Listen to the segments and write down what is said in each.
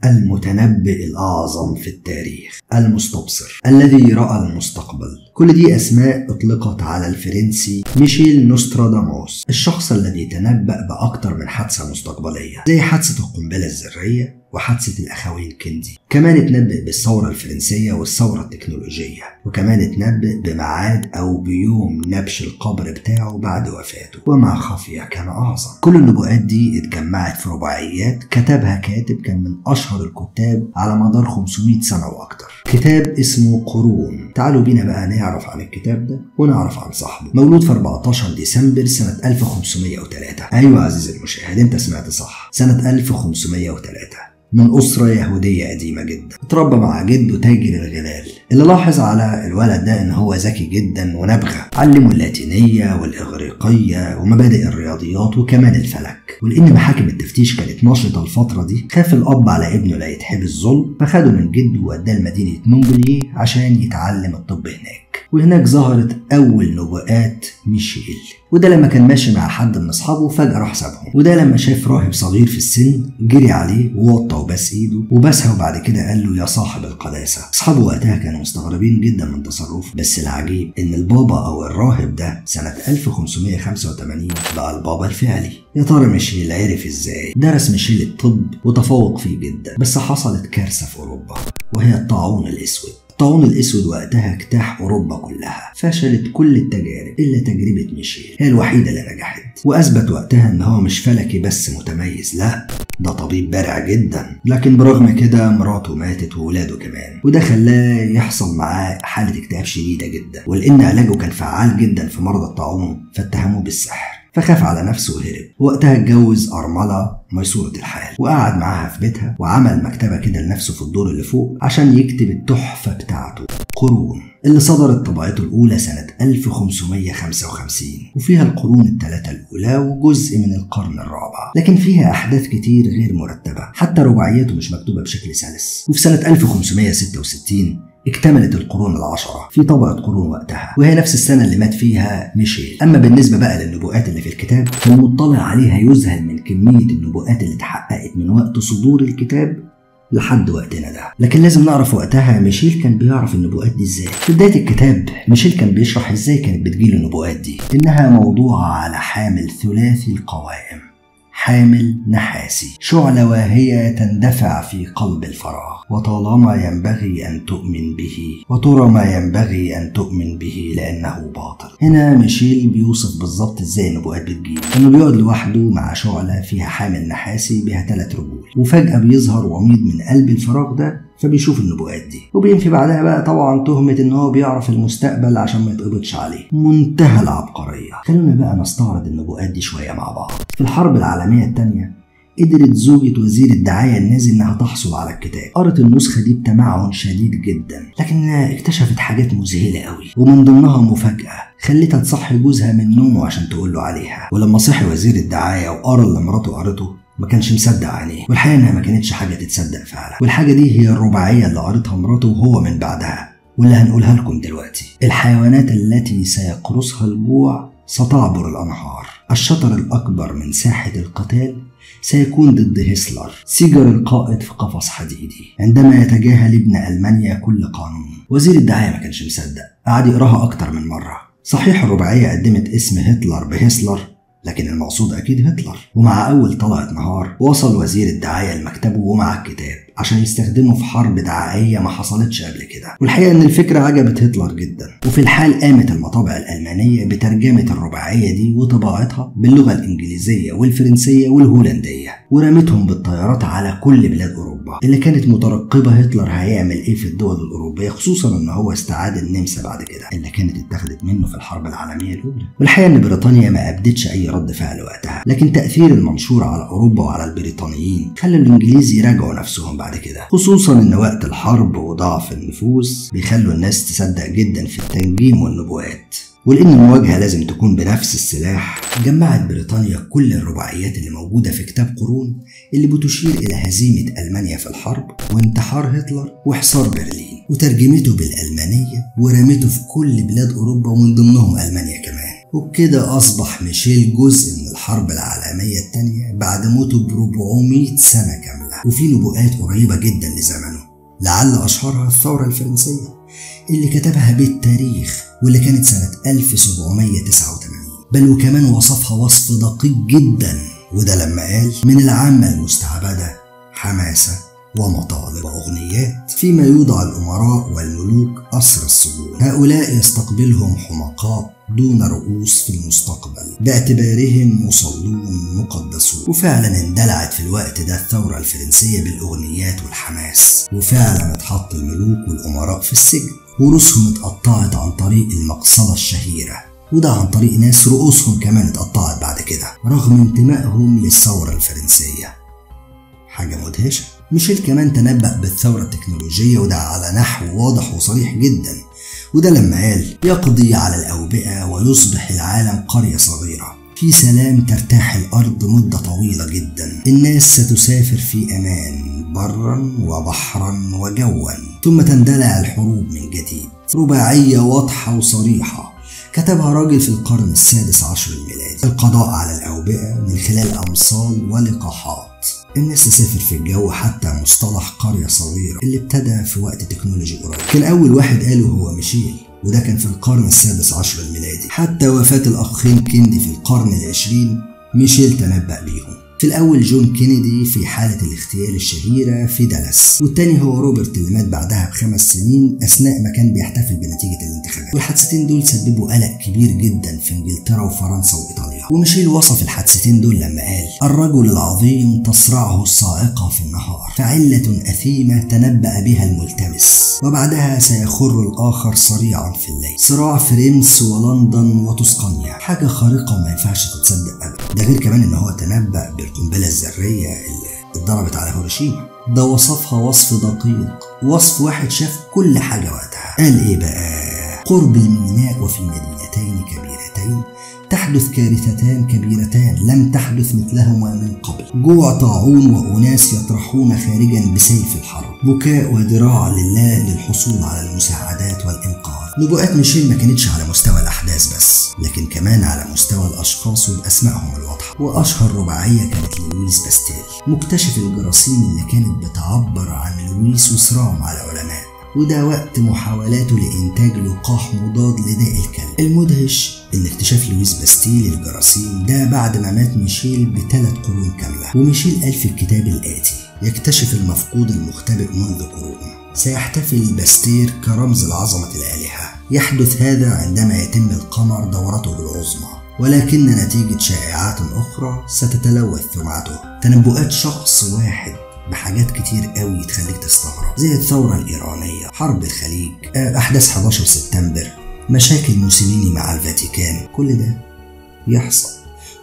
المتنبئ الأعظم في التاريخ، المستبصر، الذي رأى المستقبل. كل دي أسماء أطلقت على الفرنسي ميشيل نوستراداموس، الشخص الذي تنبأ بأكثر من حادثة مستقبلية زي حادثة القنبلة الذرية وحادثة الأخوين كندي. كمان اتنبأ بالثورة الفرنسية والثورة التكنولوجية، وكمان اتنبأ بميعاد أو بيوم نبش القبر بتاعه بعد وفاته، وما خفي كان أعظم. كل النبوءات دي اتجمعت في رباعيات كتبها كاتب كان من أشهر الكتاب على مدار 500 سنة وأكتر، كتاب اسمه قرون. تعالوا بينا بقى نعرف عن الكتاب ده ونعرف عن صاحبه. مولود في 14 ديسمبر سنة 1503. أيوة عزيزي المشاهد، أنت سمعت صح، سنة 1503. من أسرة يهودية قديمة جدا. اتربى مع جده تاجر الغلال، اللي لاحظ على الولد ده ان هو ذكي جدا ونبغى. علمه اللاتينية والإغريقية ومبادئ الرياضيات وكمان الفلك. ولأن محاكم التفتيش كانت ناشطة الفترة دي، خاف الأب على ابنه لا يتحبس ظلم، فخده من جده ووداه لمدينة مونبلييه عشان يتعلم الطب هناك. وهناك ظهرت أول نبوءات ميشيل. وده لما كان ماشي مع حد من أصحابه فجأة راح سابهم. وده لما شاف راهب صغير في السن جري عليه ووطى وباس إيده وباسها، وبعد كده قال له يا صاحب القداسة. أصحابه وقتها كانوا مستغربين جدا من تصرفه، بس العجيب إن البابا أو الراهب ده سنة 1585 بقى البابا الفعلي. يا ترى ميشيل عرف إزاي؟ درس ميشيل الطب وتفوق فيه جدا، بس حصلت كارثة في أوروبا وهي الطاعون الأسود. الطاعون الأسود وقتها اجتاح أوروبا كلها، فشلت كل التجارب إلا تجربة ميشيل، هي الوحيدة اللي نجحت. وأثبت وقتها إن هو مش فلكي بس متميز، لا ده طبيب بارع جدا. لكن برغم كده مراته ماتت وولاده كمان، وده خلاه يحصل معاه حالة اكتئاب شديدة جدا. ولأن علاجه كان فعال جدا في مرضى الطاعون فاتهموه بالسحر، فخاف على نفسه وهرب. وقتها اتجوز أرملة ميسورة الحال وقعد معاها في بيتها، وعمل مكتبة كده لنفسه في الدور اللي فوق عشان يكتب التحفة بتاعته قرون، اللي صدرت طبعته الأولى سنة 1555، وفيها القرون الثلاثة الأولى وجزء من القرن الرابع. لكن فيها أحداث كتير غير مرتبة، حتى رباعياته مش مكتوبة بشكل سلس. وفي سنة 1566 اكتملت القرون العشرة في طبعة قرون وقتها، وهي نفس السنة اللي مات فيها ميشيل. أما بالنسبة بقى للنبوءات اللي في الكتاب، فالمطلع عليها يذهل من كمية النبوءات اللي اتحققت من وقت صدور الكتاب لحد وقتنا ده. لكن لازم نعرف وقتها ميشيل كان بيعرف النبوءات دي ازاي. في بداية الكتاب ميشيل كان بيشرح ازاي كانت بتجيله النبوءات دي، إنها موضوعة على حامل ثلاثي القوائم، حامل نحاسي، شعلة واهية تندفع في قلب الفراغ، وطالما ينبغي أن تؤمن به وترى ما ينبغي أن تؤمن به لأنه باطل. هنا ميشيل بيوصف بالظبط ازاي النبوءات بتجيله، انه بيقعد لوحده مع شعلة فيها حامل نحاسي بها 3 رجول، وفجأة بيظهر وميض من قلب الفراغ ده فبيشوف النبوءات دي، وبينفي بعدها بقى طبعا تهمة ان هو بيعرف المستقبل عشان ما يتقبضش عليه. منتهى العبقرية. خلونا بقى نستعرض النبوءات دي شوية مع بعض. في الحرب العالمية الثانية قدرت زوجة وزير الدعاية النازي انها تحصل على الكتاب. قرت النسخة دي بتمعن شديد جدا، لكن اكتشفت حاجات مذهلة قوي، ومن ضمنها مفاجأة خلتها تصحي جوزها من نومه عشان تقول له عليها. ولما صحي وزير الدعاية وقرا اللي مراته قرته ما كانش مصدق عينيه، والحقيقة انها ما كانتش حاجة تتصدق فعلا. والحاجة دي هي الرباعية اللي قرتها مراته وهو من بعدها، واللي هنقولها لكم دلوقتي. الحيوانات التي سيقرصها الجوع ستعبر الأنهار. الشطر الأكبر من ساحة القتال سيكون ضد هتلر، سيجر القائد في قفص حديدي عندما يتجاهل ابن ألمانيا كل قانون. وزير الدعاية ما كانش مصدق، قعد يقراها أكتر من مرة. صحيح الرباعية قدمت اسم هتلر بهسلر، لكن المقصود أكيد هتلر. ومع أول طلعة نهار وصل وزير الدعاية لمكتبه ومع الكتاب عشان يستخدمه في حرب دعائية ما حصلتش قبل كده. والحقيقة إن الفكرة عجبت هتلر جدا، وفي الحال قامت المطابع الألمانية بترجمة الرباعية دي وطباعتها باللغة الإنجليزية والفرنسية والهولندية، ورمتهم بالطيارات على كل بلاد أوروبا اللي كانت مترقبة هتلر هيعمل إيه في الدول الأوروبية، خصوصا إن هو استعاد النمسا بعد كده اللي كانت اتخذت منه في الحرب العالمية الأولى. والحقيقة إن بريطانيا ما أبدتش أي رد فعل وقتها، لكن تأثير المنشور على أوروبا وعلى البريطانيين خلى الإنجليز يراجعوا نفسهم بعد كده، خصوصا ان وقت الحرب وضعف النفوس بيخلوا الناس تصدق جدا في التنجيم والنبوات. ولان المواجهه لازم تكون بنفس السلاح، جمعت بريطانيا كل الرباعيات اللي موجوده في كتاب قرون اللي بتشير الى هزيمه المانيا في الحرب وانتحار هتلر وحصار برلين، وترجمته بالالمانيه ورمته في كل بلاد اوروبا ومن ضمنهم المانيا كمان. وبكده أصبح ميشيل جزء من الحرب العالمية الثانية بعد موته ب400 سنة كاملة. وفي نبوءات قريبة جدا لزمنه، لعل أشهرها الثورة الفرنسية اللي كتبها بالتاريخ واللي كانت سنة 1789، بل وكمان وصفها وصف دقيق جدا، وده لما قال: من العامة المستعبدة حماسة ومطالب وأغنيات، فيما يوضع الأمراء والملوك أسر السجون، هؤلاء يستقبلهم حمقاء دون رؤوس في المستقبل باعتبارهم مصلون مقدسون. وفعلا اندلعت في الوقت ده الثورة الفرنسية بالأغنيات والحماس، وفعلا اتحط الملوك والأمراء في السجن، ورؤوسهم اتقطعت عن طريق المقصلة الشهيرة، وده عن طريق ناس رؤوسهم كمان اتقطعت بعد كده رغم انتمائهم للثورة الفرنسية. حاجة مدهشة. ميشيل كمان تنبأ بالثورة التكنولوجية، وده على نحو واضح وصريح جدا، وده لما قال: يقضي على الأوبئة ويصبح العالم قرية صغيرة في سلام، ترتاح الأرض مدة طويلة جدا، الناس ستسافر في أمان برا وبحرا وجوا، ثم تندلع الحروب من جديد. رباعية واضحة وصريحة كتبها راجل في القرن السادس عشر الميلادي: القضاء على الأوبئة من خلال أمصال ولقاحات. الناس تسافر في الجو، حتى مصطلح قرية صغيرة اللي ابتدى في وقت تكنولوجي قريب كان أول واحد قاله هو ميشيل، وده كان في القرن السادس عشر الميلادي. حتى وفاة الأخين كيندي في القرن العشرين ميشيل تنبأ بيهم. في الأول جون كينيدي في حالة الاغتيال الشهيرة في دالاس، والتاني هو روبرت اللي مات بعدها ب5 سنين أثناء ما كان بيحتفل بنتيجة الانتخابات. والحادثتين دول سببوا قلق كبير جدا في إنجلترا وفرنسا وإيطاليا. وميشيل وصف الحادثتين دول لما قال: الرجل العظيم تصرعه الصاعقة في النهار، فعلة أثيمة تنبأ بها الملتمس، وبعدها سيخر الآخر صريعا في الليل. صراع فرنس ولندن وتسقانيا، حاجة خارقة وما ينفعش تتصدق أبدا. ده غير كمان إن هو تنبأ القنبلة الذرية اللي اتضربت على هيروشيما. ده وصفها وصف دقيق، وصف واحد شاف كل حاجة وقتها. قال ايه بقى؟ قرب الميناء وفي مدينتين كبيرتين تحدث كارثتان كبيرتان لم تحدث مثلهما من قبل: جوع طاعون وأناس يطرحون خارجا بسيف الحرب، بكاء وذراع لله للحصول على المساعدات والإنقاذ. نبوءات ميشيل ما كانتش على مستوى الأحداث بس، لكن كمان على مستوى الأشخاص وبأسمائهم الواضحة. وأشهر رباعية كانت لويس باستيل، مكتشف الجراثيم اللي كانت بتعبر عن لويس وصراعه مع العلماء، وده وقت محاولاته لإنتاج لقاح مضاد لداء الكلب. المدهش إن اكتشاف لويس باستيل الجراثيم ده بعد ما مات ميشيل ب3 قرون كاملة. وميشيل قال في الكتاب الآتي: يكتشف المفقود المختبئ منذ قرون، سيحتفل باستير كرمز لعظمة الآلهة. يحدث هذا عندما يتم القمر دورته العظمى، ولكن نتيجة شائعات أخرى ستتلوث سمعته. تنبؤات شخص واحد بحاجات كتير قوي تخليك تستغرب، زي الثورة الإيرانية، حرب الخليج، أحداث 11 سبتمبر، مشاكل موسوليني مع الفاتيكان. كل ده يحصل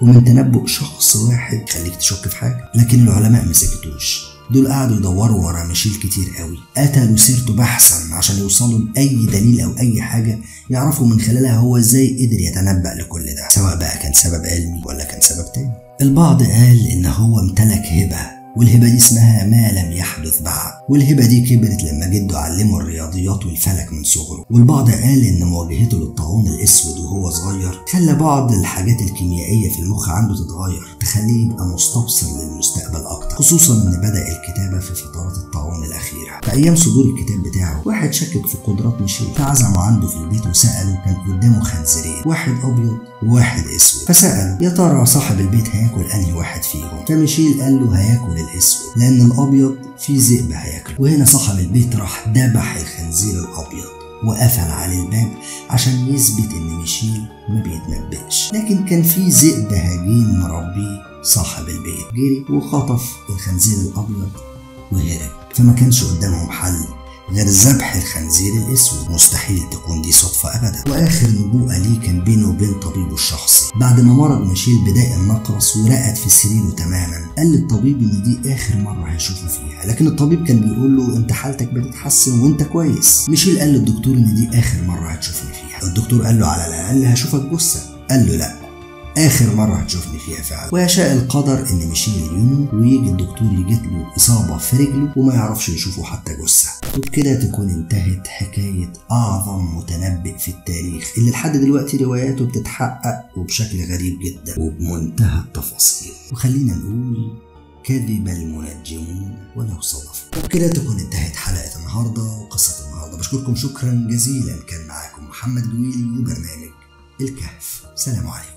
ومن تنبؤ شخص واحد خليك تشك في حاجة. لكن العلماء ما سكتوش، دول قعدوا يدوروا ورا ميشيل كتير قوي، قتلوا سيرته بحثا عشان يوصلوا لأي دليل أو أي حاجة يعرفوا من خلالها هو ازاي قدر يتنبأ لكل ده، سواء بقى كان سبب علمي ولا كان سبب تاني. البعض قال إن هو امتلك هبة، والهبة دي اسمها ما لم يحدث بعد، والهبة دي كبرت لما جده علمه الرياضيات والفلك من صغره. والبعض قال إن مواجهته للطاعون الأسود وهو صغير خلى بعض الحاجات الكيميائية في المخ عنده تتغير، تخليه يبقى مستبصر للمستقبل أكتر، خصوصا إن بدأ الكتابة في فترات الطاعون الأخيرة. في أيام صدور الكتاب بتاعه واحد شكك في قدرات ميشيل، فعزمه عنده في البيت وسأله، كان قدامه خنزيرين، واحد أبيض وواحد أسود، فسأله يا ترى صاحب البيت هياكل أنهي واحد فيهم؟ فميشيل قال له هياكل الأسود لأن الأبيض فيه ذئب هياكله. وهنا صاحب البيت راح ذبح الخنزير الأبيض وقفل على الباب عشان يثبت إن ميشيل ما بيتنبأش. لكن كان فيه ذئب هجين مربيه صاحب البيت، جري وخطف الخنزير الأبيض وهرب، فما كانش قدامهم حل غير ذبح الخنزير الأسود. مستحيل تكون دي صدفة أبدا. وآخر نبوءة ليه كان بينه وبين طبيبه الشخصي. بعد ما مرض ميشيل بداء النقرس ورقد في سريره تماما، قال للطبيب إن دي آخر مرة هيشوفه فيها، لكن الطبيب كان بيقول له أنت حالتك بتتحسن وأنت كويس. ميشيل قال للدكتور إن دي آخر مرة هتشوفني فيها. الدكتور قال له على الأقل هشوفك جثة. قال له لا، آخر مرة هتشوفني فيها فعلا. ويشاء القدر إن ميشيل يموت ويجي الدكتور يجيت له إصابة في رجله وما يعرفش يشوفه حتى جثة. وبكده تكون انتهت حكاية أعظم متنبئ في التاريخ اللي لحد دلوقتي رواياته بتتحقق وبشكل غريب جدا وبمنتهى التفاصيل. وخلينا نقول كذب المنجمون ولو صدفوا. وبكده تكون انتهت حلقة النهاردة وقصة النهاردة. بشكركم شكرا جزيلا. كان معاكم محمد جويلي وبرنامج الكهف. سلام عليكم.